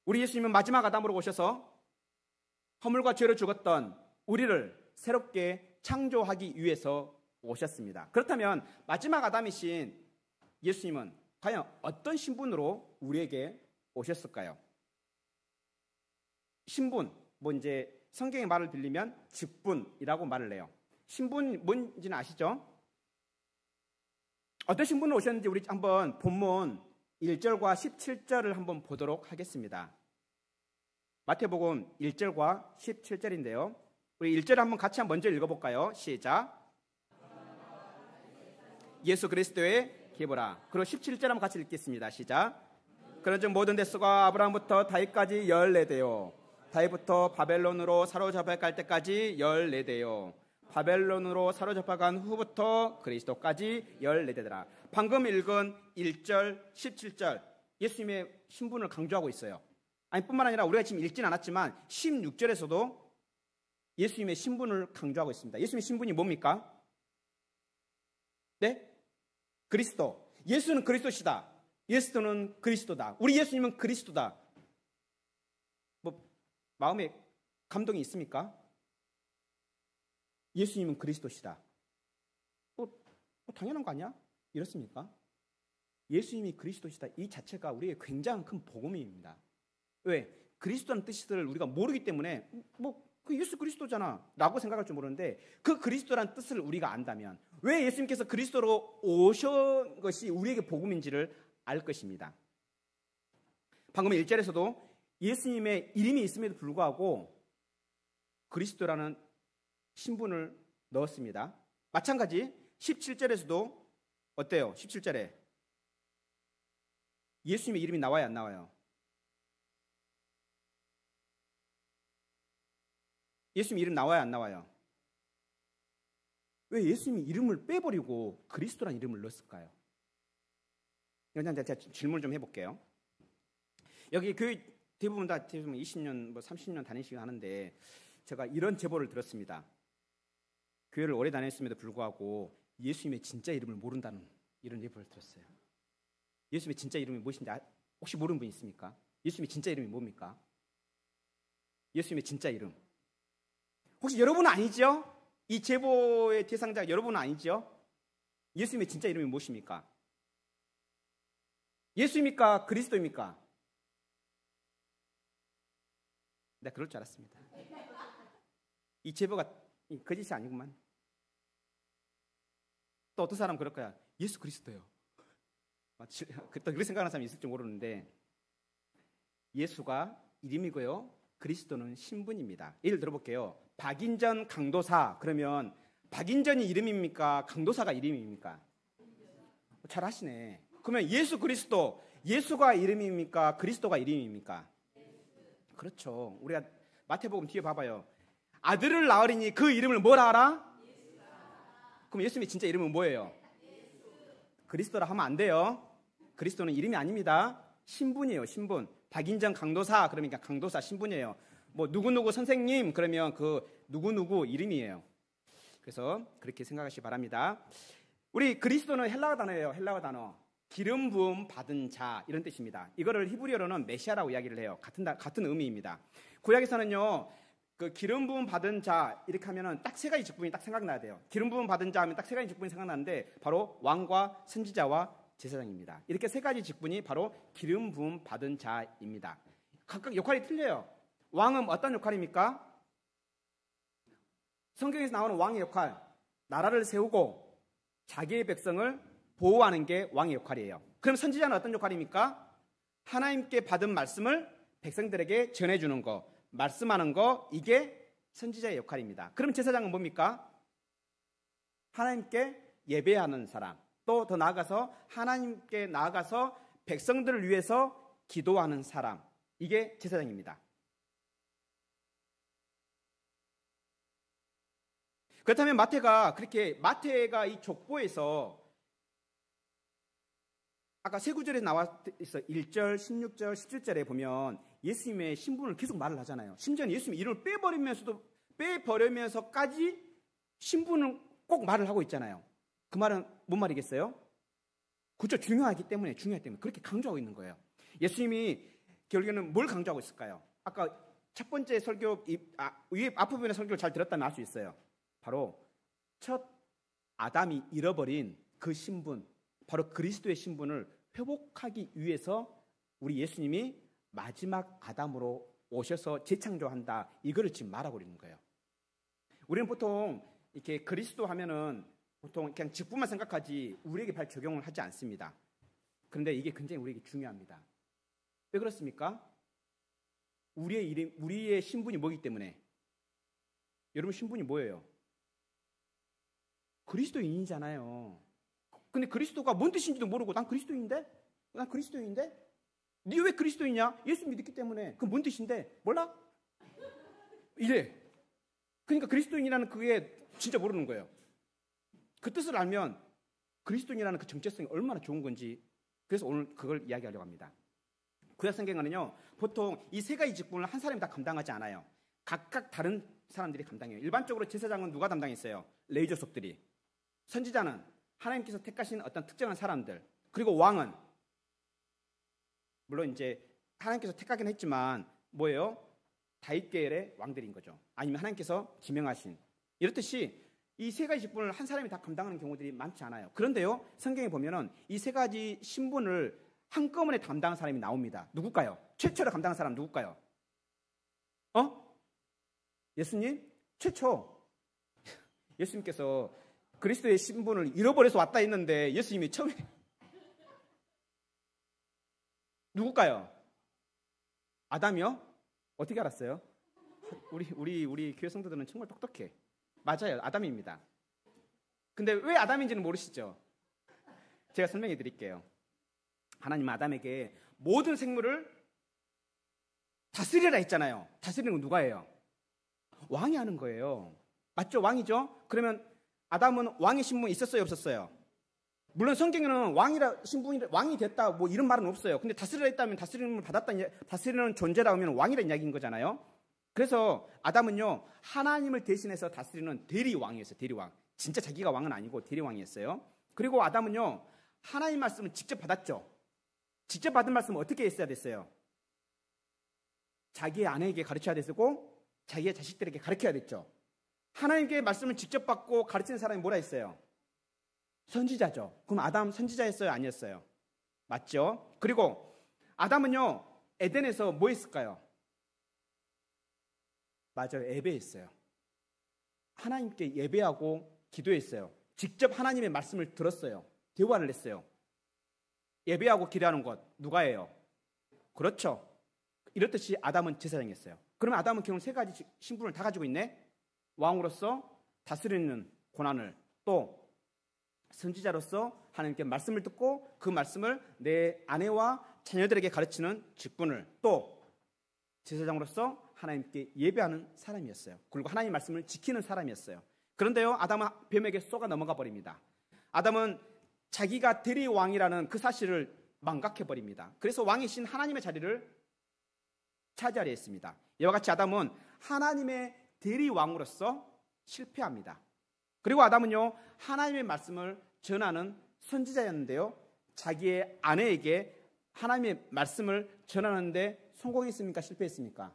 우리 예수님은 마지막 아담으로 오셔서 허물과 죄로 죽었던 우리를 새롭게 창조하기 위해서 오셨습니다. 그렇다면 마지막 아담이신 예수님은 과연 어떤 신분으로 우리에게 오셨을까요? 신분, 이제 성경의 말을 빌리면 직분이라고 말을 해요. 신분이 뭔지는 아시죠? 어떤 신분으로 오셨는지 우리 한번 본문 1절과 17절을 한번 보도록 하겠습니다. 마태복음 1절과 17절인데요. 우리 1절 한번 같이 먼저 읽어볼까요? 시작. 예수 그리스도의 계보라. 그리고 17절 한번 같이 읽겠습니다. 시작. 그런즉 모든 대수가 아브라함부터 다윗까지 14대요. 다윗부터 바벨론으로 사로잡혀 갈 때까지 14대요. 바벨론으로 사로잡혀 간 후부터 그리스도까지 14대더라. 방금 읽은 1절, 17절 예수님의 신분을 강조하고 있어요. 아니 뿐만 아니라 우리가 지금 읽진 않았지만 16절에서도 예수님의 신분을 강조하고 있습니다. 예수님의 신분이 뭡니까? 네? 그리스도. 예수는 그리스도시다. 예수는 그리스도다. 우리 예수님은 그리스도다. 마음에 감동이 있습니까? 예수님은 그리스도시다. 당연한 거 아니야? 이렇습니까? 예수님이 그리스도시다. 이 자체가 우리의 굉장히 큰 복음입니다. 왜? 그리스도라는 뜻을 우리가 모르기 때문에 그 예수 그리스도잖아 라고 생각할 줄 모르는데 그 그리스도라는 뜻을 우리가 안다면 왜 예수님께서 그리스도로 오신 것이 우리에게 복음인지를 알 것입니다. 방금 1절에서도 예수님의 이름이 있음에도 불구하고 그리스도라는 신분을 넣었습니다. 마찬가지 17절에서도 어때요? 17절에 예수님의 이름이 나와요, 안 나와요? 예수님 이름 나와요, 안 나와요? 왜 예수님이 이름을 빼버리고 그리스도라는 이름을 넣었을까요? 제가 질문을 좀 해볼게요. 여기 교회 대부분 20년, 30년 다니시고 하는데 제가 이런 제보를 들었습니다. 교회를 오래 다녔음에도 불구하고 예수님의 진짜 이름을 모른다는 이런 제보를 들었어요. 예수님의 진짜 이름이 무엇인지 혹시 모르는 분 있습니까? 예수님의 진짜 이름이 뭡니까? 예수님의 진짜 이름. 혹시 여러분은 아니죠? 이 제보의 대상자 여러분은 아니죠? 예수님의 진짜 이름이 무엇입니까? 예수입니까? 그리스도입니까? 내가 그럴 줄 알았습니다. 이 제보가 거짓이 아니구만. 또 어떤 사람은 그럴 거야. 예수 그리스도요. 그렇게 생각하는 사람이 있을지 모르는데, 예수가 이름이고요, 그리스도는 신분입니다. 예를 들어볼게요. 박인전 강도사, 그러면 박인전이 이름입니까? 강도사가 이름입니까? 잘 하시네. 그러면 예수 그리스도, 예수가 이름입니까? 그리스도가 이름입니까? 그렇죠. 우리가 마태복음 뒤에 봐봐요. 아들을 낳으리니 그 이름을 뭐라 하라? 그럼 예수님의 진짜 이름은 뭐예요? 그리스도라 하면 안 돼요. 그리스도는 이름이 아닙니다. 신분이에요. 신분. 박인전 강도사 그러니까 강도사 신분이에요. 뭐 누구누구 선생님 그러면 그 누구누구 이름이에요. 그래서 그렇게 생각하시기 바랍니다. 우리 그리스도는 헬라어 단어예요. 헬라어 단어. 기름 부음 받은 자 이런 뜻입니다. 이거를 히브리어로는 메시아라고 이야기를 해요. 같은 의미입니다. 구약에서는요, 그 기름 부음 받은 자 이렇게 하면은 딱 세 가지 직분이 딱 생각나야 돼요. 기름 부음 받은 자 하면 딱 세 가지 직분이 생각나는데 바로 왕과 선지자와 제사장입니다. 이렇게 세 가지 직분이 바로 기름 부음 받은 자입니다. 각각 역할이 틀려요. 왕은 어떤 역할입니까? 성경에서 나오는 왕의 역할, 나라를 세우고 자기의 백성을 보호하는 게 왕의 역할이에요. 그럼 선지자는 어떤 역할입니까? 하나님께 받은 말씀을 백성들에게 전해주는 거, 말씀하는 거, 이게 선지자의 역할입니다. 그럼 제사장은 뭡니까? 하나님께 예배하는 사람, 또 더 나아가서 하나님께 나아가서 백성들을 위해서 기도하는 사람, 이게 제사장입니다. 그렇다면 마태가 이 족보에서 아까 세 구절에 나와 있어 1절, 16절, 17절에 보면 예수님의 신분을 계속 말을 하잖아요. 심지어는 예수님의 이름을 빼버리면서까지 신분을 꼭 말을 하고 있잖아요. 그 말은 뭔 말이겠어요? 그렇죠. 중요하기 때문에 그렇게 강조하고 있는 거예요. 예수님이 결국에는 뭘 강조하고 있을까요? 아까 첫 번째 설교 위에 앞부분의 설교를 잘 들었다면 알 수 있어요. 바로 첫 아담이 잃어버린 그 신분, 바로 그리스도의 신분을 회복하기 위해서 우리 예수님이 마지막 아담으로 오셔서 재창조한다, 이거를 지금 말하고 있는 거예요. 우리는 보통 이렇게 그리스도 하면은 보통 그냥 직분만 생각하지 우리에게 발 적용을 하지 않습니다. 그런데 이게 굉장히 우리에게 중요합니다. 왜 그렇습니까? 우리의 신분이 뭐기 때문에. 여러분 신분이 뭐예요? 그리스도인이잖아요. 근데 그리스도가 뭔 뜻인지도 모르고 난 그리스도인인데? 니 왜 그리스도이냐? 예수 믿기 때문에. 그건 뭔 뜻인데? 몰라? 이래. 그러니까 그리스도인이라는 그게 진짜 모르는 거예요. 그 뜻을 알면 그리스도인이라는 그 정체성이 얼마나 좋은 건지, 그래서 오늘 그걸 이야기하려고 합니다. 구약 성경에는요, 보통 이 세 가지 직분을 한 사람이 다 감당하지 않아요. 각각 다른 사람들이 감당해요. 일반적으로 제사장은 누가 담당했어요? 레위 족속들이. 선지자는 하나님께서 택하신 어떤 특정한 사람들, 그리고 왕은 물론 이제 하나님께서 택하긴 했지만 뭐예요? 다윗 계열의 왕들인 거죠. 아니면 하나님께서 지명하신. 이렇듯이 이 세 가지 직분을 한 사람이 다 감당하는 경우들이 많지 않아요. 그런데요, 성경에 보면은 이 세 가지 신분을 한꺼번에 담당한 사람이 나옵니다. 누굴까요? 최초로 감당한 사람 누굴까요? 예수님? 최초. 예수님께서 그리스도의 신분을 잃어버려서 왔다 했는데 예수님이 처음에 누굴까요? 아담이요? 어떻게 알았어요? 우리 교회 성도들은 정말 똑똑해. 맞아요. 아담입니다. 근데 왜 아담인지는 모르시죠? 제가 설명해 드릴게요. 하나님은 아담에게 모든 생물을 다스리라 했잖아요. 다스리는 건 누가 해요? 왕이 하는 거예요. 맞죠? 왕이죠? 그러면 아담은 왕의 신분이 있었어요? 없었어요? 물론 성경에는 왕이 됐다 뭐 이런 말은 없어요. 근데 다스리라 했다면 다스리는 존재라고 하면 왕이라는 이야기인 거잖아요. 그래서 아담은요, 하나님을 대신해서 다스리는 대리왕이었어요. 대리왕. 진짜 자기가 왕은 아니고 대리왕이었어요. 그리고 아담은요, 하나님 말씀을 직접 받았죠. 직접 받은 말씀을 어떻게 했어야 됐어요? 자기의 아내에게 가르쳐야 됐고 자기의 자식들에게 가르쳐야 됐죠. 하나님께 말씀을 직접 받고 가르치는 사람이 뭐라 했어요? 선지자죠. 그럼 아담 선지자였어요? 아니었어요? 맞죠? 그리고 아담은요, 에덴에서 뭐 했을까요? 맞아요. 예배했어요. 하나님께 예배하고 기도했어요. 직접 하나님의 말씀을 들었어요. 대화를 했어요. 예배하고 기도하는 것 누가 해요? 그렇죠. 이렇듯이 아담은 제사장이었어요. 그러면 아담은 결국 세 가지 신분을 다 가지고 있네. 왕으로서 다스리는 고난을, 또 선지자로서 하나님께 말씀을 듣고 그 말씀을 내 아내와 자녀들에게 가르치는 직분을, 또 제사장으로서 하나님께 예배하는 사람이었어요. 그리고 하나님의 말씀을 지키는 사람이었어요. 그런데요, 아담은 뱀에게 쏘가 넘어가 버립니다. 아담은 자기가 대리왕이라는 그 사실을 망각해버립니다. 그래서 왕이신 하나님의 자리를 차지하려 했습니다. 이와 같이 아담은 하나님의 대리왕으로서 실패합니다. 그리고 아담은요, 하나님의 말씀을 전하는 선지자였는데요, 자기의 아내에게 하나님의 말씀을 전하는데 성공했습니까? 실패했습니까?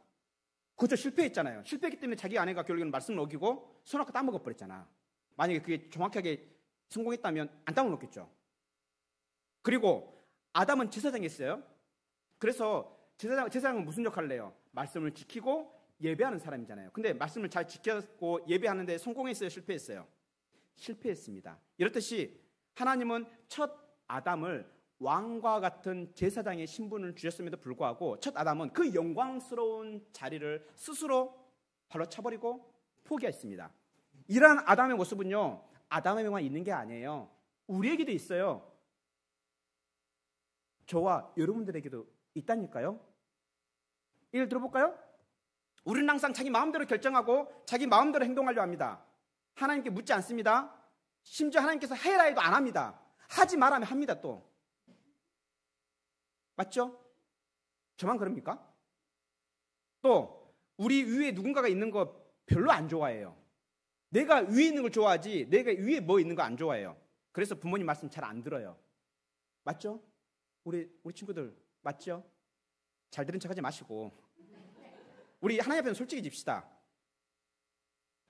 그렇죠. 실패했잖아요. 실패했기 때문에 자기 아내가 결국에는 말씀을 어기고 손아까 따먹어버렸잖아. 만약에 그게 정확하게 성공했다면 안 따먹었겠죠. 그리고 아담은 제사장이었어요. 그래서 제사장은 무슨 역할을 해요? 말씀을 지키고 예배하는 사람이잖아요. 근데 말씀을 잘 지켰고 예배하는데 성공했어요? 실패했어요? 실패했습니다. 이렇듯이 하나님은 첫 아담을 왕과 같은 제사장의 신분을 주셨음에도 불구하고 첫 아담은 그 영광스러운 자리를 스스로 발로 차버리고 포기했습니다. 이러한 아담의 모습은요, 아담에게만 있는 게 아니에요. 우리에게도 있어요. 저와 여러분들에게도 있다니까요. 예를 들어볼까요? 우리는 항상 자기 마음대로 결정하고 자기 마음대로 행동하려 합니다. 하나님께 묻지 않습니다. 심지어 하나님께서 해라 해도 안 합니다. 하지 말라면 합니다. 또 맞죠? 저만 그럽니까? 또 우리 위에 누군가가 있는 거 별로 안 좋아해요. 내가 위에 있는 걸 좋아하지 내가 위에 뭐 있는 거 안 좋아해요. 그래서 부모님 말씀 잘 안 들어요. 맞죠? 우리 친구들 맞죠? 잘 들은 척하지 마시고 우리 하나님 앞에서 솔직해집시다.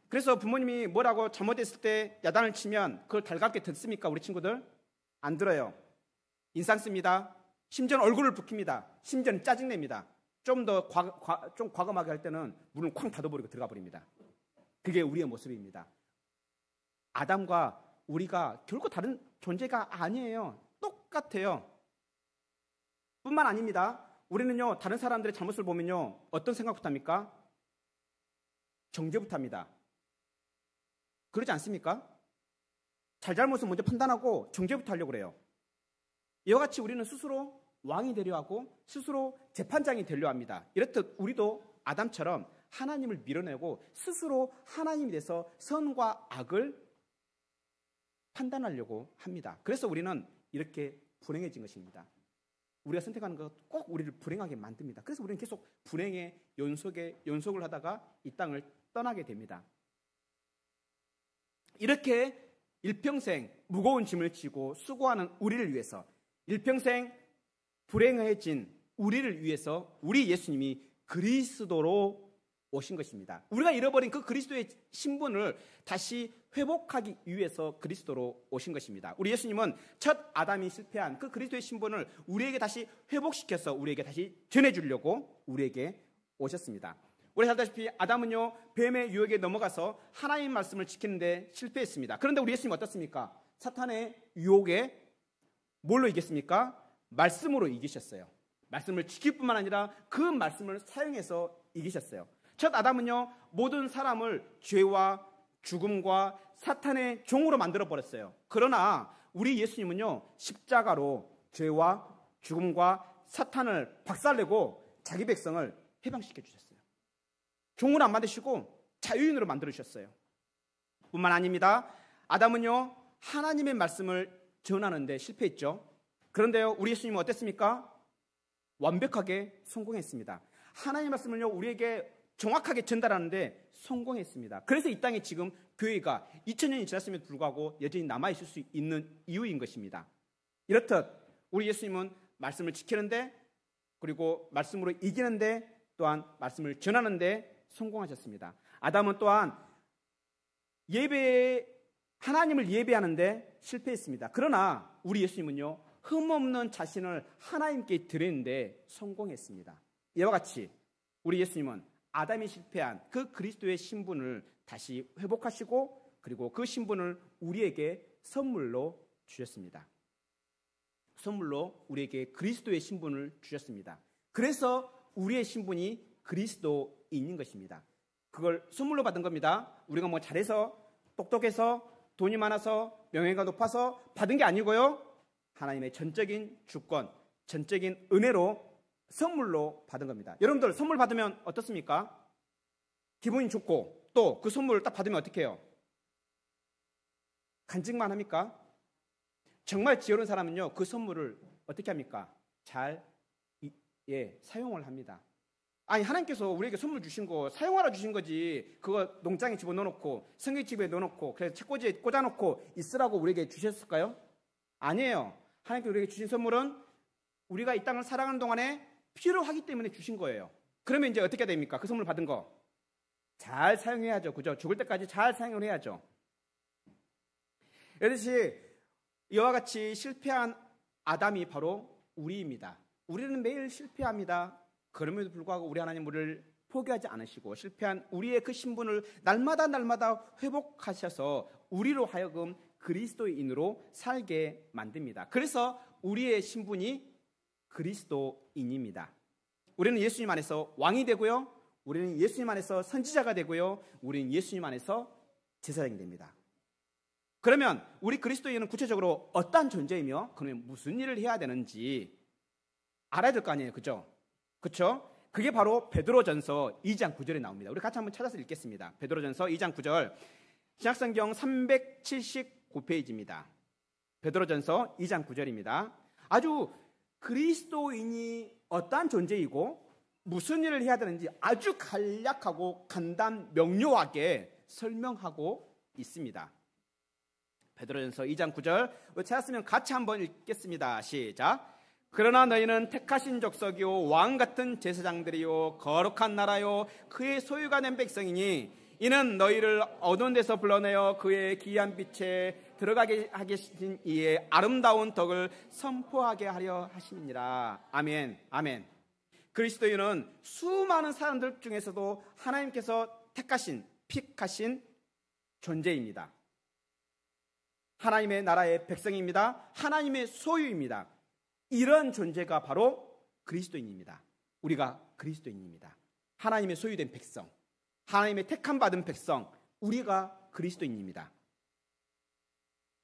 그래서 부모님이 뭐라고 잘못했을 때 야단을 치면 그걸 달갑게 듣습니까? 우리 친구들? 안 들어요. 인상 씁니다. 심지어는 얼굴을 붉힙니다. 심지어는 짜증냅니다. 좀 더 좀 과감하게 할 때는 문을 쾅 닫아버리고 들어가 버립니다. 그게 우리의 모습입니다. 아담과 우리가 결코 다른 존재가 아니에요. 똑같아요. 뿐만 아닙니다. 우리는요, 다른 사람들의 잘못을 보면요, 어떤 생각부터 합니까? 정죄부터 합니다. 그러지 않습니까? 잘잘못을 먼저 판단하고 정죄부터 하려고 그래요. 이와 같이 우리는 스스로 왕이 되려 하고 스스로 재판장이 되려 합니다. 이렇듯 우리도 아담처럼 하나님을 밀어내고 스스로 하나님이 돼서 선과 악을 판단하려고 합니다. 그래서 우리는 이렇게 불행해진 것입니다. 우리가 선택하는 것 꼭 우리를 불행하게 만듭니다. 그래서 우리는 계속 불행의 연속을 하다가 이 땅을 떠나게 됩니다. 이렇게 일평생 무거운 짐을 지고 수고하는 우리를 위해서, 일평생 불행해진 우리를 위해서 우리 예수님이 그리스도로 오신 것입니다. 우리가 잃어버린 그 그리스도의 신분을 다시 회복하기 위해서 그리스도로 오신 것입니다. 우리 예수님은 첫 아담이 실패한 그 그리스도의 신분을 우리에게 다시 회복시켜서 우리에게 다시 전해주려고 우리에게 오셨습니다. 우리 잘 알다시피 아담은요, 뱀의 유혹에 넘어가서 하나님의 말씀을 지키는데 실패했습니다. 그런데 우리 예수님 어떻습니까? 사탄의 유혹에 뭘로 이겼습니까? 말씀으로 이기셨어요. 말씀을 지킬 뿐만 아니라 그 말씀을 사용해서 이기셨어요. 첫 아담은요, 모든 사람을 죄와 죽음과 사탄의 종으로 만들어버렸어요. 그러나 우리 예수님은요, 십자가로 죄와 죽음과 사탄을 박살내고 자기 백성을 해방시켜 주셨어요. 종으로 안 만드시고 자유인으로 만들어주셨어요. 뿐만 아닙니다. 아담은요, 하나님의 말씀을 전하는데 실패했죠. 그런데요, 우리 예수님은 어땠습니까? 완벽하게 성공했습니다. 하나님의 말씀을요, 우리에게 정확하게 전달하는데 성공했습니다. 그래서 이 땅에 지금 교회가 2000년이 지났음에도 불구하고 여전히 남아있을 수 있는 이유인 것입니다. 이렇듯 우리 예수님은 말씀을 지키는데, 그리고 말씀으로 이기는데, 또한 말씀을 전하는데 성공하셨습니다. 아담은 또한 하나님을 예배하는데 실패했습니다. 그러나 우리 예수님은요, 흠없는 자신을 하나님께 드리는데 성공했습니다. 이와 같이 우리 예수님은 아담이 실패한 그 그리스도의 신분을 다시 회복하시고, 그리고 그 신분을 우리에게 선물로 주셨습니다. 선물로 우리에게 그리스도의 신분을 주셨습니다. 그래서 우리의 신분이 그리스도인인 것입니다. 그걸 선물로 받은 겁니다. 우리가 뭐 잘해서, 똑똑해서, 돈이 많아서, 명예가 높아서 받은 게 아니고요, 하나님의 전적인 주권, 전적인 은혜로 선물로 받은 겁니다. 여러분들 선물 받으면 어떻습니까? 기분이 좋고, 또 그 선물을 딱 받으면 어떻게 해요? 간직만 합니까? 정말 지혜로운 사람은요, 그 선물을 어떻게 합니까? 잘 사용을 합니다. 아니, 하나님께서 우리에게 선물 주신 거 사용하라 주신 거지, 그거 농장에 집어넣어놓고 성경집에 넣어놓고 그래서 책꽂이에 꽂아놓고 있으라고 우리에게 주셨을까요? 아니에요. 하나님께서 우리에게 주신 선물은 우리가 이 땅을 살아가는 동안에 필요하기 때문에 주신 거예요. 그러면 이제 어떻게 됩니까? 그 선물 받은 거 잘 사용해야죠. 그죠? 죽을 때까지 잘 사용을 해야죠. 이렇듯이 이와 같이 실패한 아담이 바로 우리입니다. 우리는 매일 실패합니다. 그럼에도 불구하고 우리 하나님 우리를 포기하지 않으시고 실패한 우리의 그 신분을 날마다 회복하셔서 우리로 하여금 그리스도인으로 살게 만듭니다. 그래서 우리의 신분이 그리스도인입니다. 우리는 예수님 안에서 왕이 되고요, 우리는 예수님 안에서 선지자가 되고요, 우리는 예수님 안에서 제사장이 됩니다. 그러면 우리 그리스도인은 구체적으로 어떠한 존재이며 그러면 무슨 일을 해야 되는지 알아야 될 거 아니에요. 그죠? 그렇죠? 그게 바로 베드로전서 2장 9절에 나옵니다. 우리 같이 한번 찾아서 읽겠습니다. 베드로전서 2장 9절, 신약성경 379페이지입니다. 베드로전서 2장 9절입니다. 아주 그리스도인이 어떠한 존재이고 무슨 일을 해야 되는지 아주 간략하고 간단 명료하게 설명하고 있습니다. 베드로전서 2장 9절, 찾았으면 같이 한번 읽겠습니다. 시작. 그러나 너희는 택하신 족속이요 왕 같은 제사장들이요 거룩한 나라요 그의 소유가 된 백성이니 이는 너희를 어두운 데서 불러내어 그의 기이한 빛에 들어가게 하신 이의 아름다운 덕을 선포하게 하려 하심이니라. 아멘. 아멘. 그리스도인은 수많은 사람들 중에서도 하나님께서 택하신, 픽하신 존재입니다. 하나님의 나라의 백성입니다. 하나님의 소유입니다. 이런 존재가 바로 그리스도인입니다. 우리가 그리스도인입니다. 하나님의 소유된 백성, 하나님의 택함 받은 백성, 우리가 그리스도인입니다.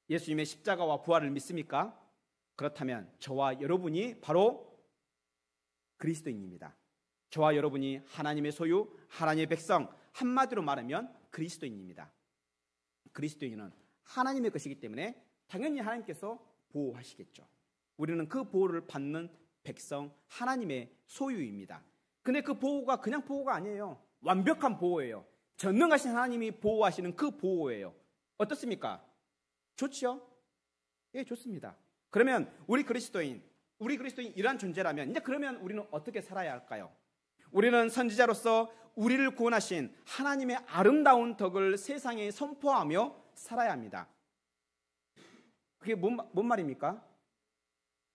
예수님의 십자가와 부활을 믿습니까? 그렇다면 저와 여러분이 바로 그리스도인입니다. 저와 여러분이 하나님의 소유, 하나님의 백성, 한마디로 말하면 그리스도인입니다. 그리스도인은 하나님의 것이기 때문에 당연히 하나님께서 보호하시겠죠. 우리는 그 보호를 받는 백성, 하나님의 소유입니다. 근데 그 보호가 그냥 보호가 아니에요. 완벽한 보호예요. 전능하신 하나님이 보호하시는 그 보호예요. 어떻습니까? 좋죠? 예, 좋습니다. 그러면 우리 그리스도인 이러한 존재라면 이제 그러면 우리는 어떻게 살아야 할까요? 우리는 선지자로서 우리를 구원하신 하나님의 아름다운 덕을 세상에 선포하며 살아야 합니다. 그게 뭔 말입니까?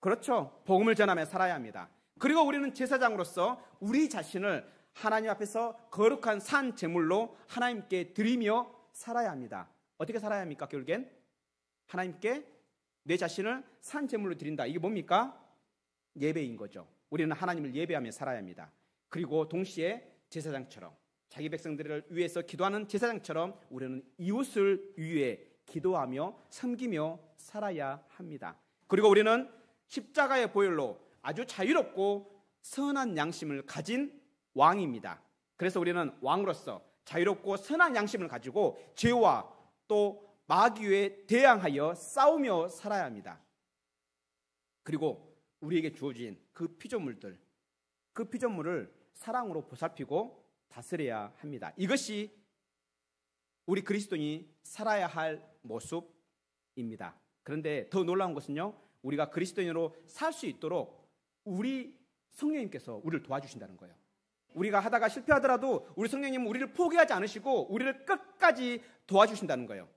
그렇죠. 복음을 전하며 살아야 합니다. 그리고 우리는 제사장으로서 우리 자신을 하나님 앞에서 거룩한 산 제물로 하나님께 드리며 살아야 합니다. 어떻게 살아야 합니까? 결국엔 하나님께 내 자신을 산 제물로 드린다. 이게 뭡니까? 예배인 거죠. 우리는 하나님을 예배하며 살아야 합니다. 그리고 동시에 제사장처럼 자기 백성들을 위해서 기도하는 제사장처럼 우리는 이웃을 위해 기도하며 섬기며 살아야 합니다. 그리고 우리는 십자가의 보혈로 아주 자유롭고 선한 양심을 가진 왕입니다. 그래서 우리는 왕으로서 자유롭고 선한 양심을 가지고 죄와 또 마귀에 대항하여 싸우며 살아야 합니다. 그리고 우리에게 주어진 그 피조물을 사랑으로 보살피고 다스려야 합니다. 이것이 우리 그리스도인이 살아야 할 모습입니다. 그런데 더 놀라운 것은요, 우리가 그리스도인으로 살 수 있도록 우리 성령님께서 우리를 도와주신다는 거예요. 우리가 하다가 실패하더라도 우리 성령님은 우리를 포기하지 않으시고 우리를 끝까지 도와주신다는 거예요.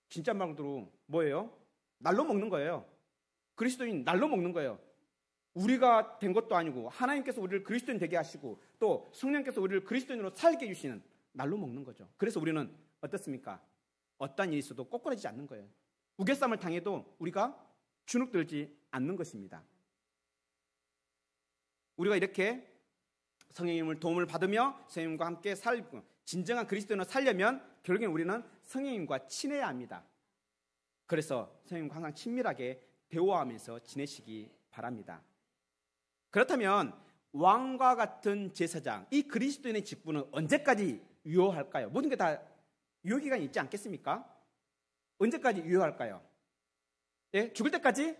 진짜 말로 뭐예요? 날로 먹는 거예요. 그리스도인 날로 먹는 거예요. 우리가 된 것도 아니고 하나님께서 우리를 그리스도인 되게 하시고 또 성령께서 우리를 그리스도인으로 살게 해주시는 날로 먹는 거죠. 그래서 우리는 어떻습니까? 어떠한 일이 있어도 꼬꾸라지지 않는 거예요. 우겨쌈을 당해도 우리가 주눅들지 않는 것입니다. 우리가 이렇게 성령님을 도움을 받으며 성령님과 함께 살고 진정한 그리스도인으로 살려면 결국엔 우리는 성령님과 친해야 합니다. 그래서 성령님과 항상 친밀하게 대화하면서 지내시기 바랍니다. 그렇다면 왕과 같은 제사장, 이 그리스도인의 직분은 언제까지 유효할까요? 모든 게 다 유효기간이 있지 않겠습니까? 언제까지 유효할까요? 예? 죽을 때까지?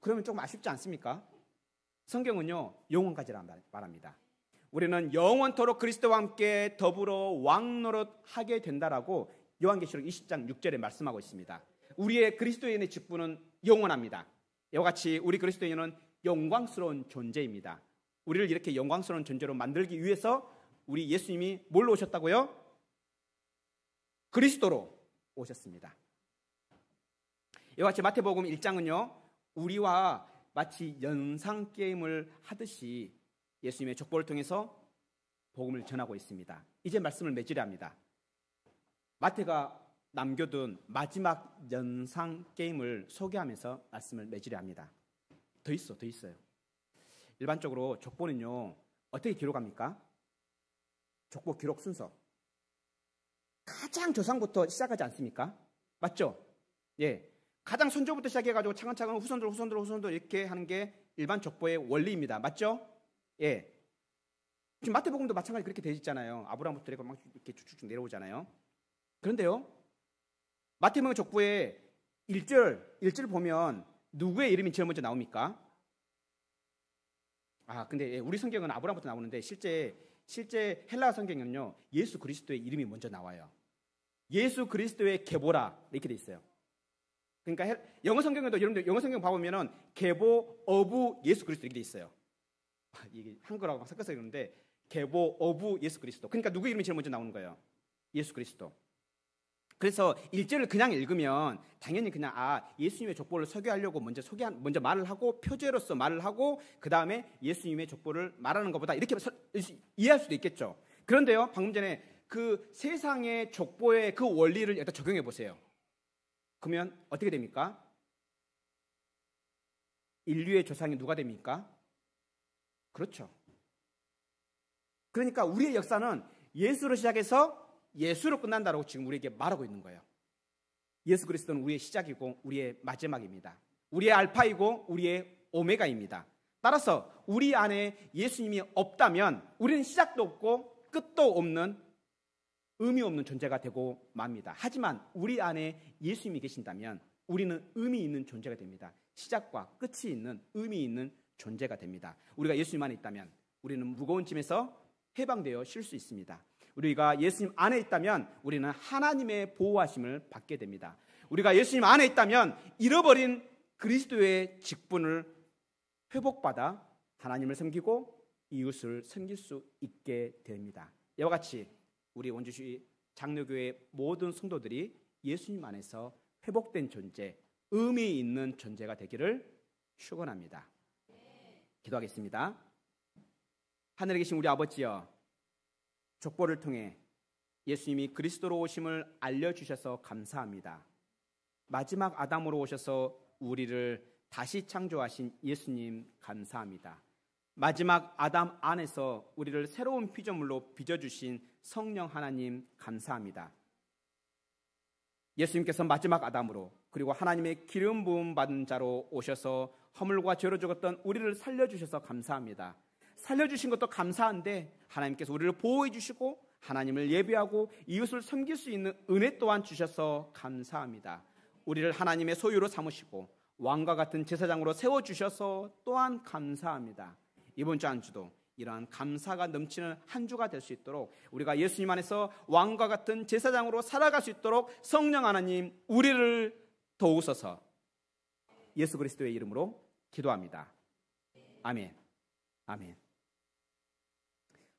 그러면 조금 아쉽지 않습니까? 성경은요, 영원까지라 말합니다. 우리는 영원토록 그리스도와 함께 더불어 왕노릇 하게 된다라고 요한계시록 20장 6절에 말씀하고 있습니다. 우리의 그리스도인의 직분은 영원합니다. 이와 같이 우리 그리스도인은 영광스러운 존재입니다. 우리를 이렇게 영광스러운 존재로 만들기 위해서 우리 예수님이 뭘로 오셨다고요? 그리스도로 오셨습니다. 이와 같이 마태복음 1장은요, 우리와 마치 연상게임을 하듯이 예수님의 족보를 통해서 복음을 전하고 있습니다. 이제 말씀을 맺으려 합니다. 마태가 남겨둔 마지막 연상게임을 소개하면서 말씀을 맺으려 합니다. 더 있어요. 일반적으로 족보는요, 어떻게 기록합니까? 족보 기록 순서 가장 조상부터 시작하지 않습니까? 맞죠? 예, 가장 선조부터 시작해가지고 차근차근 후손들 이렇게 하는 게 일반 족보의 원리입니다. 맞죠? 예. 지금 마태복음도 마찬가지 그렇게 되어 있잖아요. 아브라함부터 이렇게 쭉쭉 내려오잖아요. 그런데요, 마태복음 족보의 1절 보면 누구의 이름이 제일 먼저 나옵니까? 근데 우리 성경은 아브라함부터 나오는데 실제 헬라 성경은요, 예수 그리스도의 이름이 먼저 나와요. 예수 그리스도의 계보라 이렇게 돼 있어요. 그러니까 영어 성경에도 여러분들 영어 성경 봐보면은 계보 어부 예수 그리스도 이렇게 돼 있어요. 이게 한글하고 섞어서 그러는데 계보 어부 예수 그리스도. 그러니까 누구 이름이 제일 먼저 나오는 거예요? 예수 그리스도. 그래서 1절을 그냥 읽으면 당연히 그냥 예수님의 족보를 소개하려고 먼저 말을 하고 표제로서 말을 하고 그 다음에 예수님의 족보를 말하는 것보다 이렇게 이해할 수도 있겠죠. 그런데요, 방금 전에 그 세상의 족보의 그 원리를 여기다 적용해 보세요. 그러면 어떻게 됩니까? 인류의 조상이 누가 됩니까? 그렇죠. 그러니까 우리의 역사는 예수로 시작해서 예수로 끝난다고 지금 우리에게 말하고 있는 거예요. 예수 그리스도는 우리의 시작이고 우리의 마지막입니다. 우리의 알파이고 우리의 오메가입니다. 따라서 우리 안에 예수님이 없다면 우리는 시작도 없고 끝도 없는 의미 없는 존재가 되고 맙니다. 하지만 우리 안에 예수님이 계신다면 우리는 의미 있는 존재가 됩니다. 시작과 끝이 있는 의미 있는 존재가 됩니다. 우리가 예수님 안에 있다면 우리는 무거운 짐에서 해방되어 쉴 수 있습니다. 우리가 예수님 안에 있다면 우리는 하나님의 보호하심을 받게 됩니다. 우리가 예수님 안에 있다면 잃어버린 그리스도의 직분을 회복받아 하나님을 섬기고 이웃을 섬길 수 있게 됩니다. 이와 같이 우리 원주시 장로교회 모든 성도들이 예수님 안에서 회복된 존재, 의미 있는 존재가 되기를 축원합니다. 기도하겠습니다. 하늘에 계신 우리 아버지여, 족보를 통해 예수님이 그리스도로 오심을 알려주셔서 감사합니다. 마지막 아담으로 오셔서 우리를 다시 창조하신 예수님 감사합니다. 마지막 아담 안에서 우리를 새로운 피조물로 빚어주신 성령 하나님 감사합니다. 예수님께서 마지막 아담으로 그리고 하나님의 기름 부음 받은 자로 오셔서 허물과 죄로 죽었던 우리를 살려주셔서 감사합니다. 살려주신 것도 감사한데 하나님께서 우리를 보호해 주시고 하나님을 예배하고 이웃을 섬길 수 있는 은혜 또한 주셔서 감사합니다. 우리를 하나님의 소유로 삼으시고 왕과 같은 제사장으로 세워주셔서 또한 감사합니다. 이번 주 한 주도 이러한 감사가 넘치는 한 주가 될 수 있도록 우리가 예수님 안에서 왕과 같은 제사장으로 살아갈 수 있도록 성령 하나님 우리를 도우소서. 예수 그리스도의 이름으로 기도합니다. 아멘. 아멘.